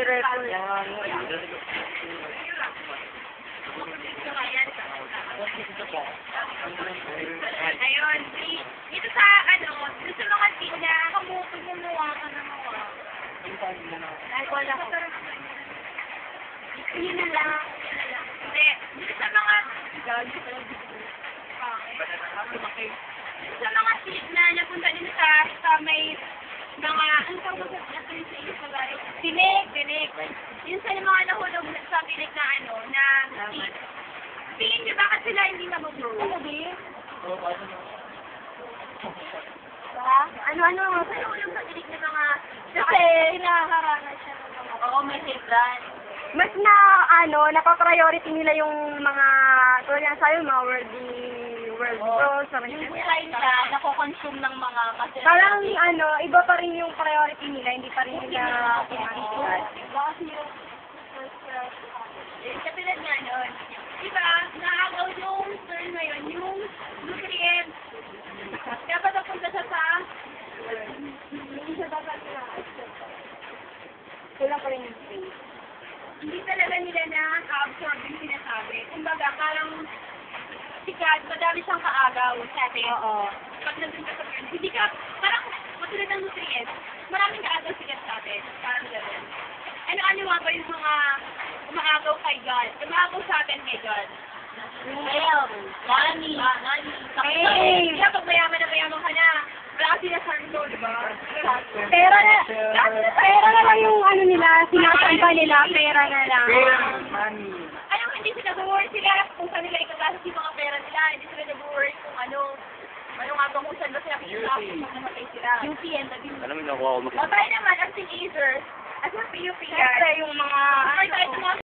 record. Ayun, dito sa, dito sa mga team na kamutog yung nawa ka na nawa. Dahil wala ko. Yun na lang. Hindi, dito sa mga, sa mga team na napunta din sa may mga, ang tawag sa tinik. Yun sa mga nahulog sa tinik na na team. Tingin niyo bakit sila hindi nabubro? Ano ba? Ano ang nahulog sa tinik na mga, kasi hinaharana siya ng mga, oo, may hibran. Mas na, napapriority nila yung mga, tulad yan sa'yo, mga world bros. Yung design niya, nako-consume ng mga kasi. Parang, iba pa rin yung priority nila, hindi pa rin nila pinakita. Katulad nga nun, diba, naagaw yung turn ngayon, yung nutrients. Dapat napunta siya sa, hindi siya dapat na, Kulang pa rin yung space. hindi talaga nila na-absorb yung sinasabi. Kumbaga, parang sikat, madami siyang kaagaw sa atin. Oo. Pag nandun ka sa turn, hindi ka, parang matulad ng nutrients, maraming kaagaw sikat sa atin. Parang gano'n. Ano nga ba yung mga umaagaw kay God? Umaagaw sa atin kay God. Well, Money. Hey! Kaya pag mayaman ka na, wala kasi na sardo, di ba? Pera na lang yung nila, sinasamba nila, pera na lang. Anong hindi sila nag-work sila kung saan nila ikagastos yung mga pera nila, hindi sila nag-work kung ano nga ba kung saan ba sila pinapasok kung namatay sila. UP and the Alam mo, nakuha ko O tayo naman, as teenagers, as a PUP Siyempre, yung mga,